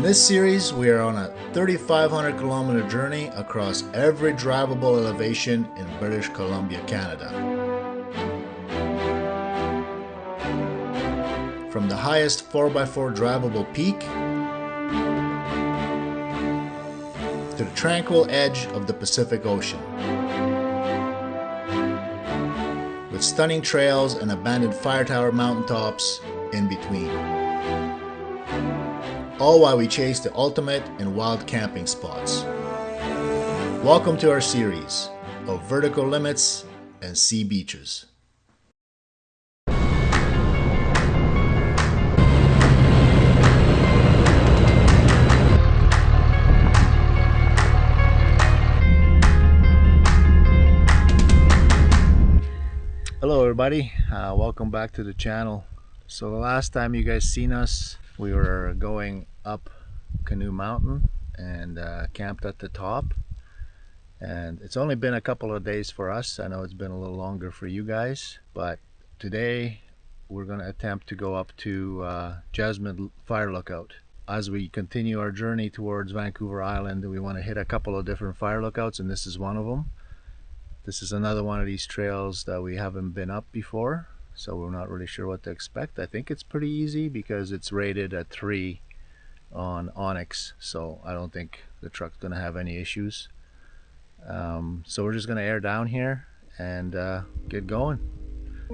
In this series, we are on a 3,500 kilometer journey across every drivable elevation in British Columbia, Canada. From the highest 4x4 drivable peak to the tranquil edge of the Pacific Ocean, with stunning trails and abandoned fire tower mountaintops in between. All while we chase the ultimate in wild camping spots. Welcome to our series of vertical limits and sea beaches. Hello everybody, welcome back to the channel. So the last time you guys seen us, we were going up Canoe Mountain and camped at the top, and it's only been a couple of days for us. I know it's been a little longer for you guys, but today we're going to attempt to go up to Jesmond Fire Lookout. As we continue our journey towards Vancouver Island, we want to hit a couple of different fire lookouts, and this is one of them. This is another one of these trails that we haven't been up before, so we're not really sure what to expect. I think it's pretty easy because it's rated at 3 on Onyx, so I don't think the truck's gonna have any issues. So we're just gonna air down here and get going.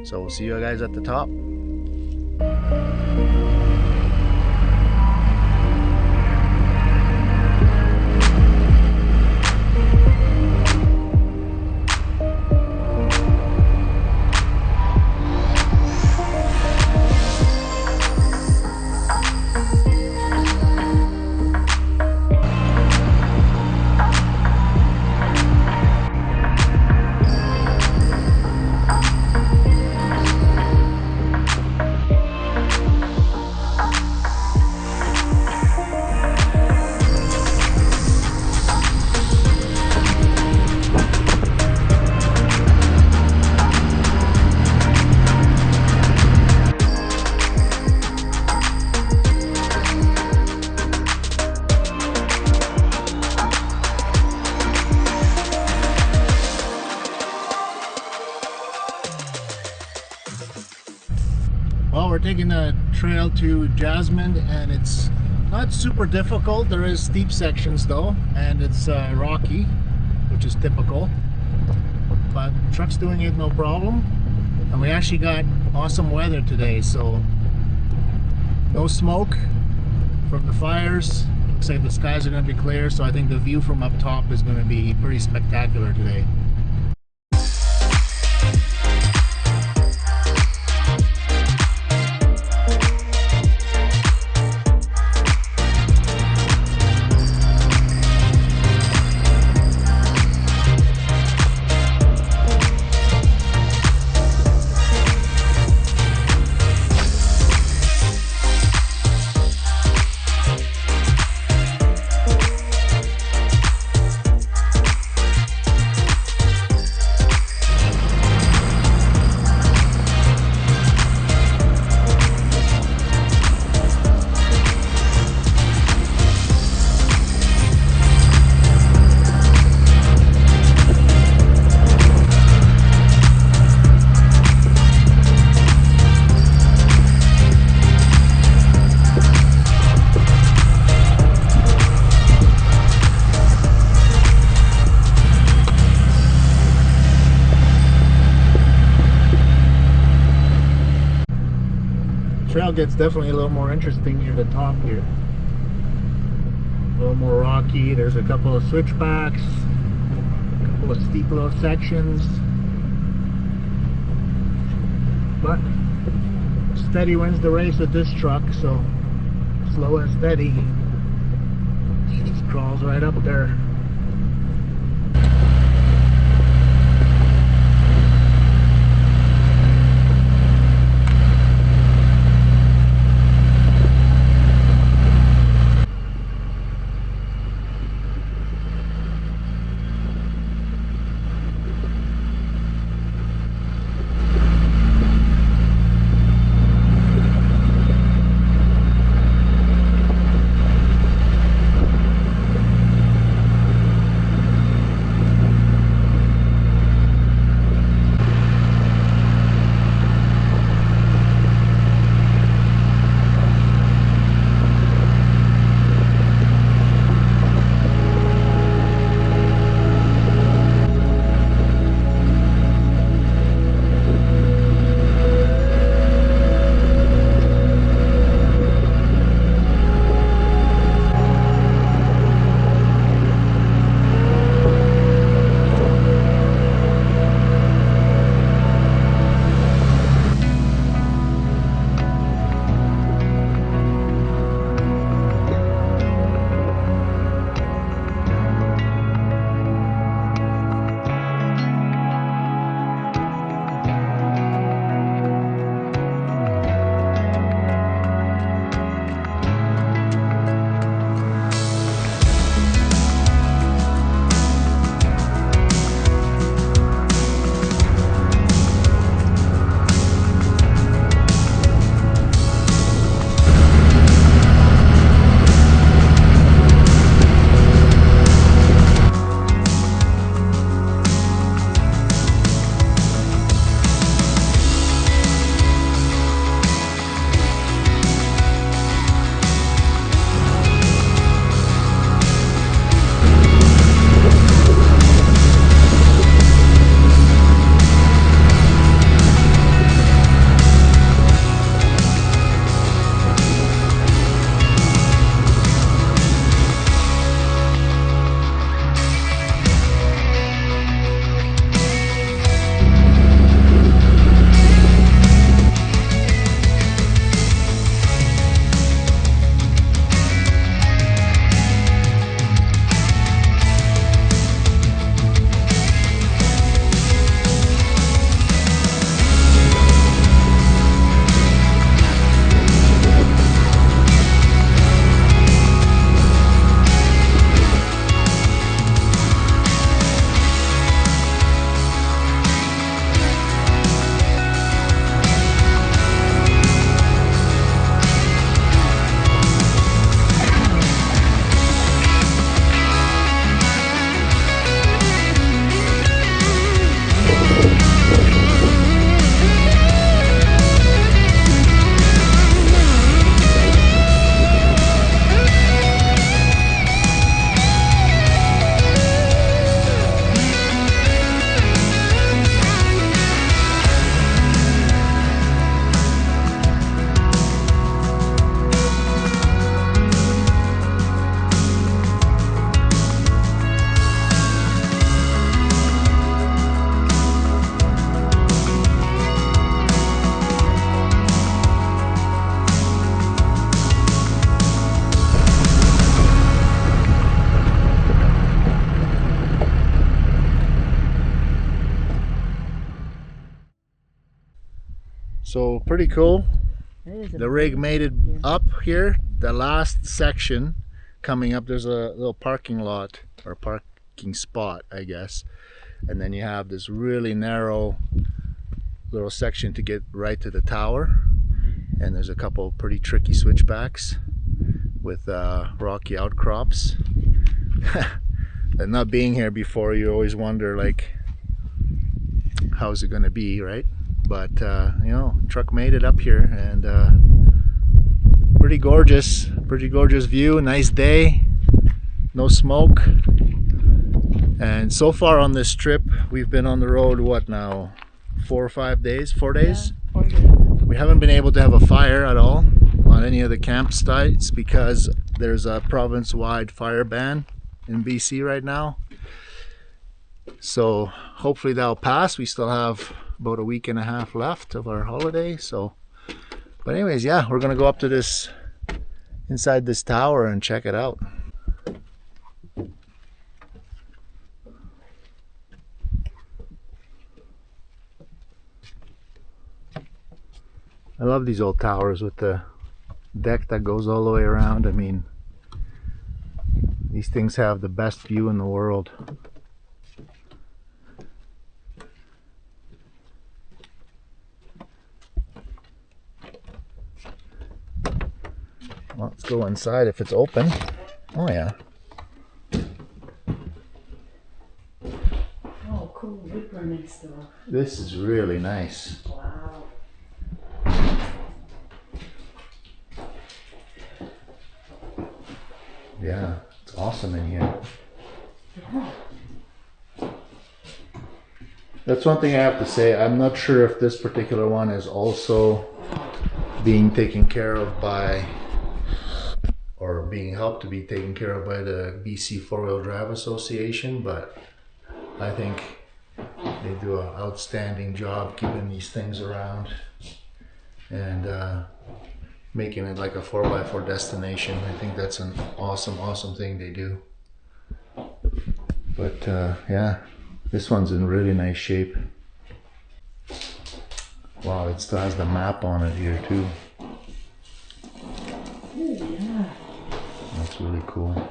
So we'll see you guys at the top. Well, we're taking the trail to Jesmond, and it's not super difficult. There is steep sections though, and it's rocky, which is typical, but the truck's doing it no problem. And we actually got awesome weather today, so no smoke from the fires. Looks like the skies are going to be clear, so I think the view from up top is going to be pretty spectacular today. Trail gets definitely a little more interesting near the top here. A little more rocky. There's a couple of switchbacks, a couple of steep little sections, but steady wins the race with this truck, so slow and steady. Just crawls right up there. So pretty cool. The rig made it Yeah. up here. The last section coming up, there's a little parking lot or parking spot, I guess. And then you have this really narrow little section to get right to the tower. And there's a couple pretty tricky switchbacks with rocky outcrops. And not being here before, you always wonder, like, how's it gonna be, right? But you know, truck made it up here, and pretty gorgeous view. Nice day, no smoke. And so far on this trip, we've been on the road, what now, 4 or 5 days? 4 days? Yeah, 4 days. We haven't been able to have a fire at all on any of the campsites because there's a province-wide fire ban in BC right now. So hopefully that'll pass. We still have about a week and a half left of our holiday. So, but anyways, yeah, we're gonna go up to this, inside this tower, and check it out. I love these old towers with the deck that goes all the way around. I mean, these things have the best view in the world. Well, let's go inside if it's open. Oh yeah. Oh, cool whipper next door. This is really nice. Wow. Yeah, it's awesome in here. Yeah. That's one thing I have to say. I'm not sure if this particular one is also being taken care of by, or being helped to be taken care of by, the BC Four-Wheel Drive Association, but I think they do an outstanding job keeping these things around and making it like a 4x4 destination. I think that's an awesome thing they do. But yeah, this one's in really nice shape. Wow, it still has the map on it here too. Yeah. That's really cool.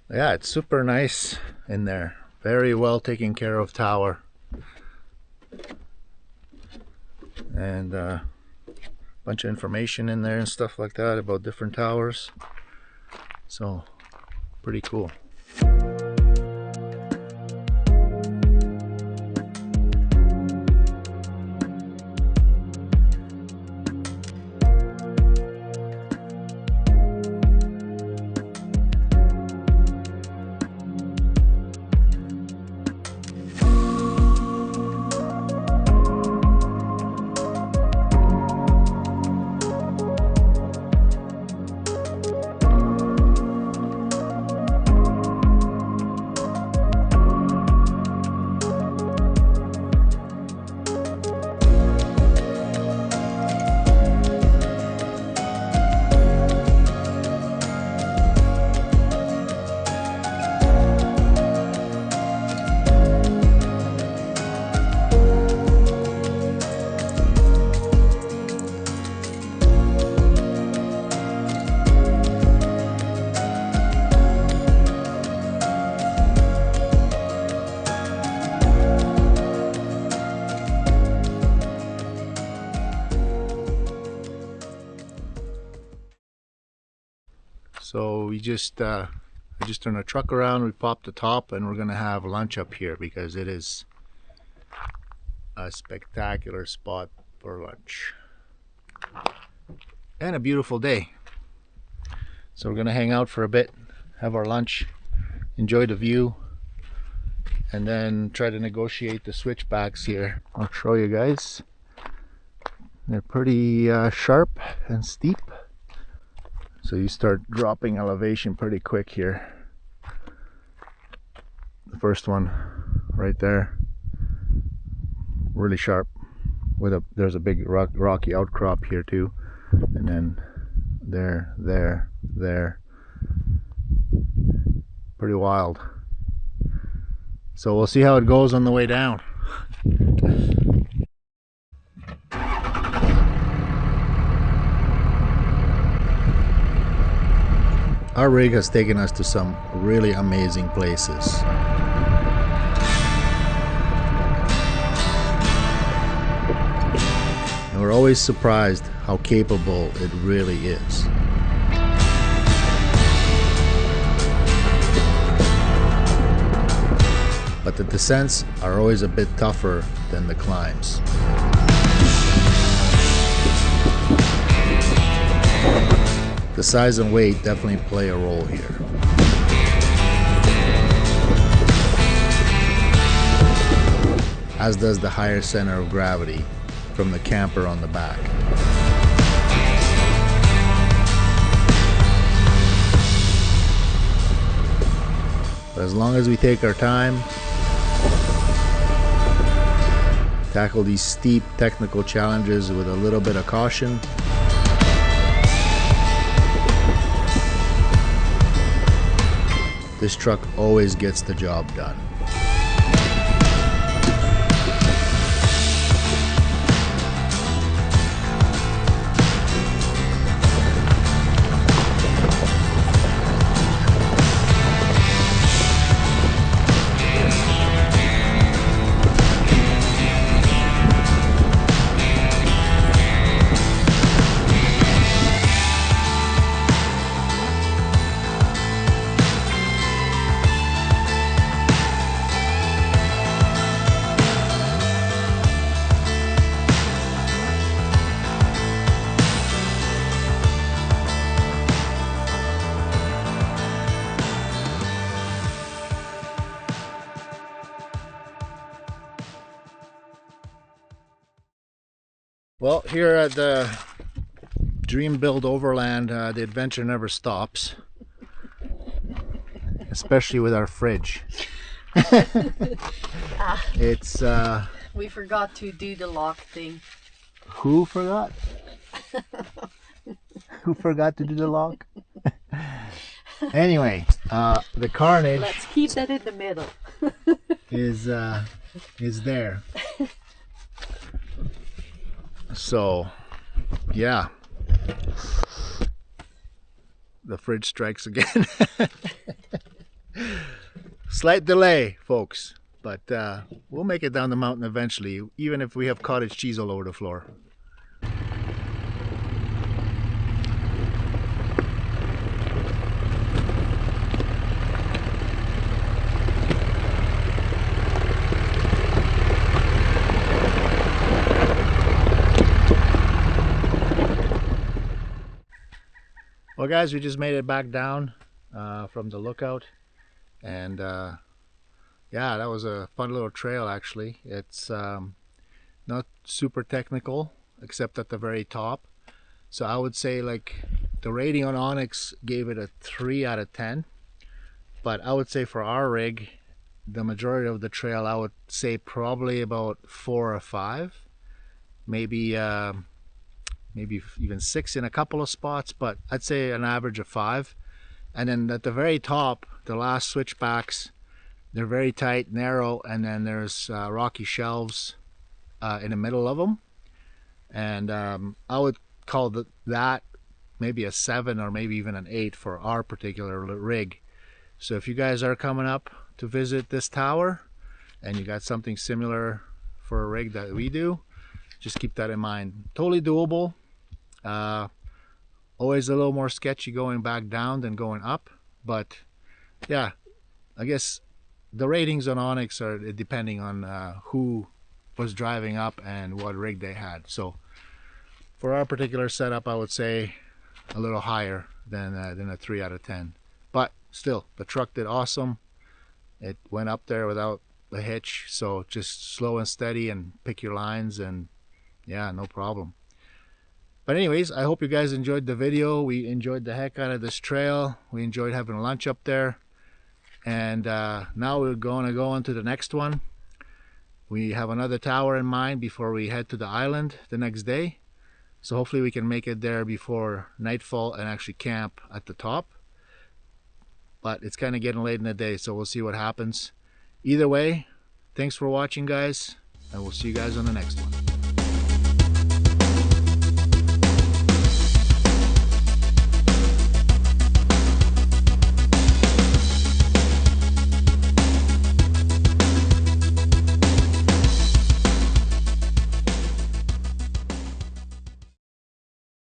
Yeah, it's super nice in there. Very well taken care of tower. And a bunch of information in there and stuff like that about different towers. So, pretty cool. So we just I just turned a truck around, we popped the top, and we're gonna have lunch up here because it is a spectacular spot for lunch and a beautiful day. So we're gonna hang out for a bit, have our lunch, enjoy the view, and then try to negotiate the switchbacks here. I'll show you guys. They're pretty sharp and steep. So you start dropping elevation pretty quick here. The first one right there, really sharp. With there's a big rocky outcrop here too, and then there. Pretty wild. So we'll see how it goes on the way down. Our rig has taken us to some really amazing places. And we're always surprised how capable it really is. But the descents are always a bit tougher than the climbs. The size and weight definitely play a role here. As does the higher center of gravity from the camper on the back. But as long as we take our time, tackle these steep technical challenges with a little bit of caution, this truck always gets the job done. Well, here at the Dram Build Overland, the adventure never stops. Especially with our fridge. It's We forgot to do the lock thing. Who forgot? Who forgot to do the lock? Anyway, the carnage. Let's keep that in the middle. is there. So, yeah. The fridge strikes again. Slight delay, folks, but we'll make it down the mountain eventually, even if we have cottage cheese all over the floor. Well guys, we just made it back down from the lookout, and yeah, that was a fun little trail actually. It's not super technical except at the very top, so I would say like the rating on Onyx gave it a 3 out of 10, but I would say for our rig, the majority of the trail, I would say probably about 4 or 5, maybe even 6 in a couple of spots, but I'd say an average of 5. And then at the very top, the last switchbacks, they're very tight, narrow, and then there's rocky shelves in the middle of them. And I would call that maybe a 7 or maybe even an 8 for our particular rig. So if you guys are coming up to visit this tower and you got something similar for a rig that we do, just keep that in mind. Totally doable. Always a little more sketchy going back down than going up, but yeah, I guess the ratings on Onyx are depending on who was driving up and what rig they had. So for our particular setup, I would say a little higher than a 3 out of 10, but still the truck did awesome. It went up there without a hitch, so just slow and steady and pick your lines, and yeah, no problem. But anyways, I hope you guys enjoyed the video. We enjoyed the heck out of this trail. We enjoyed having lunch up there. And now we're going to go on to the next one. We have another tower in mind before we head to the island the next day. So hopefully we can make it there before nightfall and actually camp at the top. But it's kind of getting late in the day, so we'll see what happens. Either way, thanks for watching, guys, and we'll see you guys on the next one.